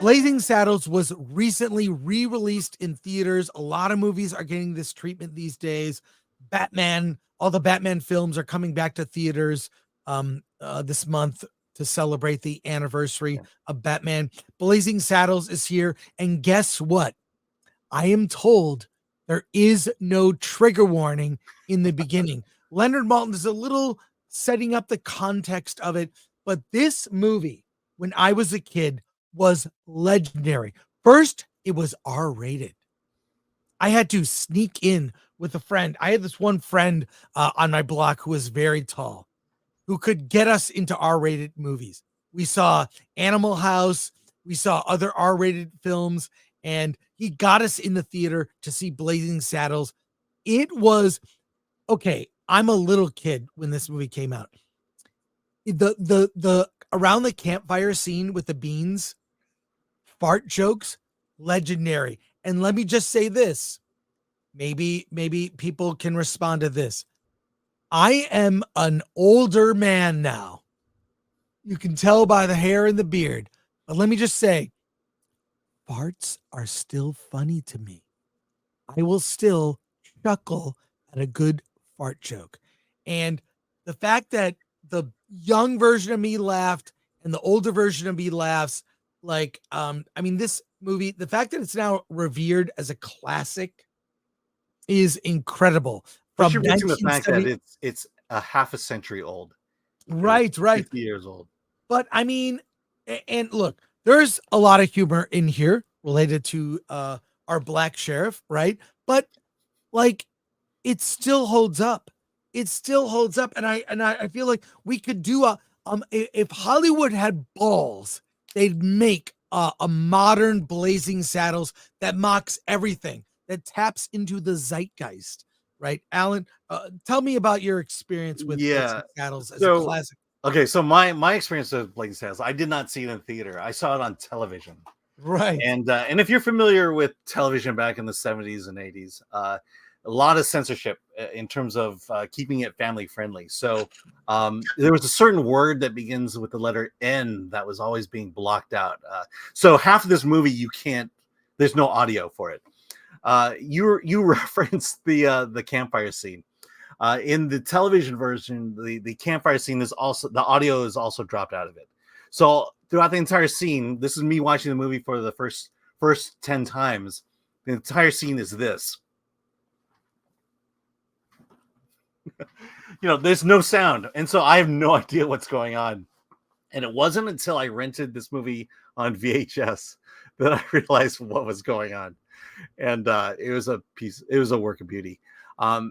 Blazing Saddles was recently re-released in theaters. A lot of movies are getting this treatment these days. Batman, all the Batman films are coming back to theaters this month to celebrate the anniversary of Batman. Blazing Saddles is here, and guess what? I am told there is no trigger warning in the beginning. Leonard Maltin is a little setting up the context of it, but this movie, when I was a kid, was legendary. First, it was R-rated. I had to sneak in with a friend. I had this one friend on my block who was very tall, who could get us into R-rated movies. We saw Animal House, we saw other R-rated films, and he got us in the theater to see Blazing Saddles. It was okay. I'm a little kid when this movie came out. The around the campfire scene with the beans, fart jokes, legendary. And let me just say this. Maybe people can respond to this. I am an older man now. You can tell by the hair and the beard. But let me just say, farts are still funny to me. I will still chuckle at a good fart joke. And the fact that the young version of me laughed and the older version of me laughs, this movie, the fact that it's now revered as a classic is incredible. But you're missing the fact that it's a half a century old. Right. 50 years old. But I mean, and look, there's a lot of humor in here related to our black sheriff, right? But like, it still holds up. It still holds up, and I feel like we could do if Hollywood had balls, they'd make a modern Blazing Saddles that mocks everything, that taps into the zeitgeist, right? Alan, tell me about your experience with Blazing Saddles as a classic. Okay, so my experience with Blazing Saddles, I did not see it in theater. I saw it on television. Right. And if you're familiar with television back in the 70s and 80s, a lot of censorship in terms of keeping it family friendly. So there was a certain word that begins with the letter N that was always being blocked out. So half of this movie, there's no audio for it. You referenced the campfire scene. In the television version, the campfire scene is also, the audio is also dropped out of it. So throughout the entire scene, this is me watching the movie for the first 10 times. The entire scene is this. There's no sound. And so I have no idea what's going on. And it wasn't until I rented this movie on VHS that I realized what was going on. And it was a work of beauty. I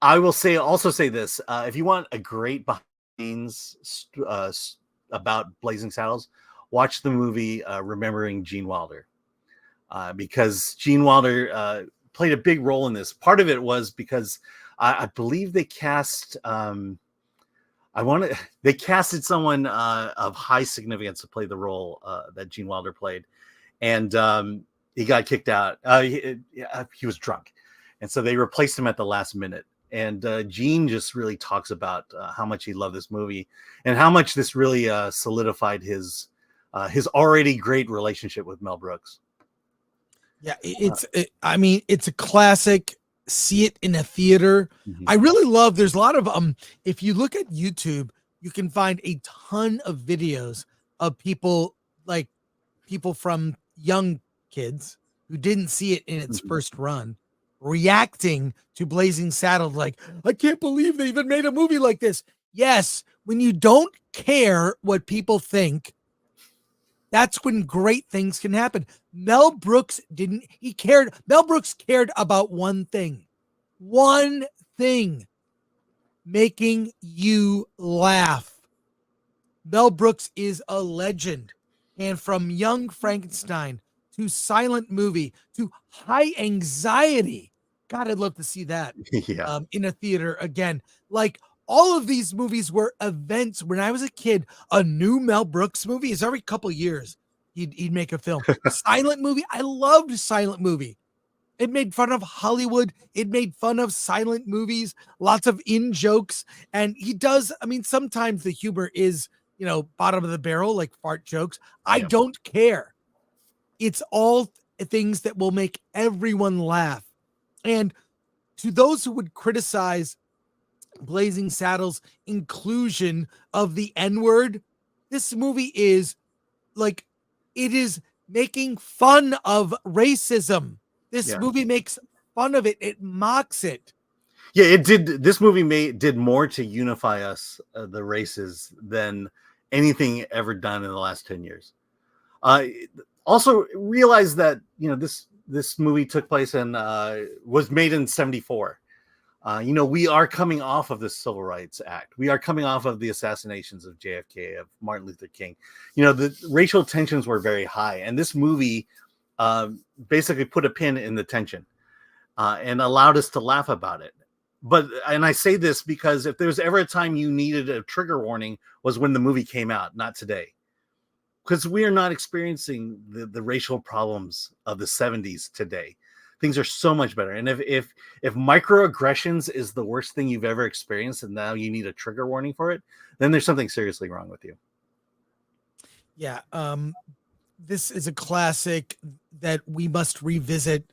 will also say this. If you want a great behind the scenes about Blazing Saddles, watch the movie Remembering Gene Wilder. Because Gene Wilder played a big role in this. Part of it was because I believe they casted someone of high significance to play the role that Gene Wilder played, and he got kicked out. He was drunk, and so they replaced him at the last minute. And Gene just really talks about how much he loved this movie and how much this really solidified his already great relationship with Mel Brooks. Yeah, it's a classic. See it in a theater. Mm-hmm. I really love, there's a lot of if you look at YouTube, you can find a ton of videos of people from young kids who didn't see it in its first run reacting to Blazing Saddles like, I can't believe they even made a movie like this. Yes, when you don't care what people think, that's when great things can happen. Mel Brooks Mel Brooks cared about one thing, making you laugh. Mel Brooks is a legend. And from Young Frankenstein to Silent Movie to High Anxiety, God, I'd love to see that in a theater again. Like, all of these movies were events. When I was a kid, a new Mel Brooks movie is every couple years he'd make a film. Silent Movie, I loved Silent Movie. It made fun of Hollywood. It made fun of silent movies, lots of in-jokes. And he does, sometimes the humor is, bottom of the barrel, like fart jokes. I don't care. It's all things that will make everyone laugh. And to those who would criticize Blazing Saddles' inclusion of the N-word, this movie is like, it is making fun of racism. This movie makes fun of it. It mocks it. Yeah, it did. This movie did more to unify us, the races, than anything ever done in the last 10 years. Also realize that, this movie took place and was made in 1974. We are coming off of the Civil Rights Act. We are coming off of the assassinations of JFK, of Martin Luther King. The racial tensions were very high, and this movie basically put a pin in the tension and allowed us to laugh about it. And I say this because if there's ever a time you needed a trigger warning, was when the movie came out, not today. Because we are not experiencing the racial problems of the 70s today. Things are so much better. And if microaggressions is the worst thing you've ever experienced, and now you need a trigger warning for it, then there's something seriously wrong with you. Yeah. This is a classic that we must revisit.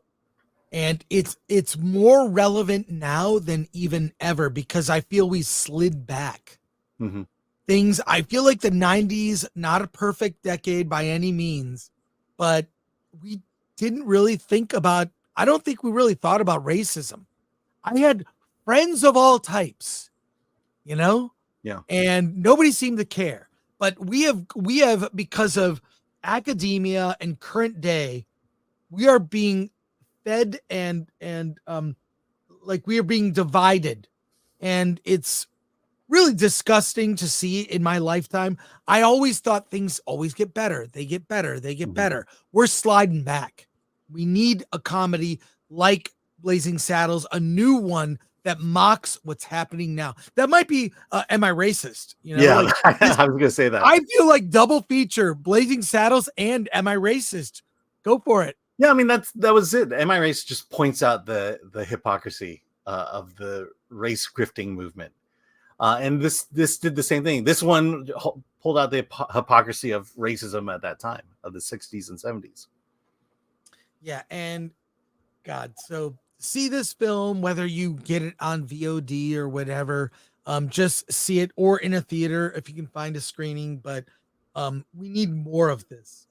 And it's more relevant now than even ever, because I feel we slid back. Mm-hmm. I feel like the 90s, not a perfect decade by any means, but we didn't really I don't think we really thought about racism. I had friends of all types, Yeah. and nobody seemed to care. But we have, because of academia and current day, we are being fed and like we are being divided, and it's really disgusting to see in my lifetime. I always thought things always get better. They get better. They get better. We're sliding back. We need a comedy like Blazing Saddles, a new one that mocks what's happening now. That might be Am I Racist? Yeah, I was going to say that. I feel like double feature Blazing Saddles and Am I Racist? Go for it. Yeah, I mean, that was it. Am I Racist just points out the hypocrisy of the race grifting movement. And this did the same thing. This one pulled out the hypocrisy of racism at that time, of the 60s and 70s. Yeah, and God, so see this film, whether you get it on VOD or whatever, just see it, or in a theater if you can find a screening. But we need more of this.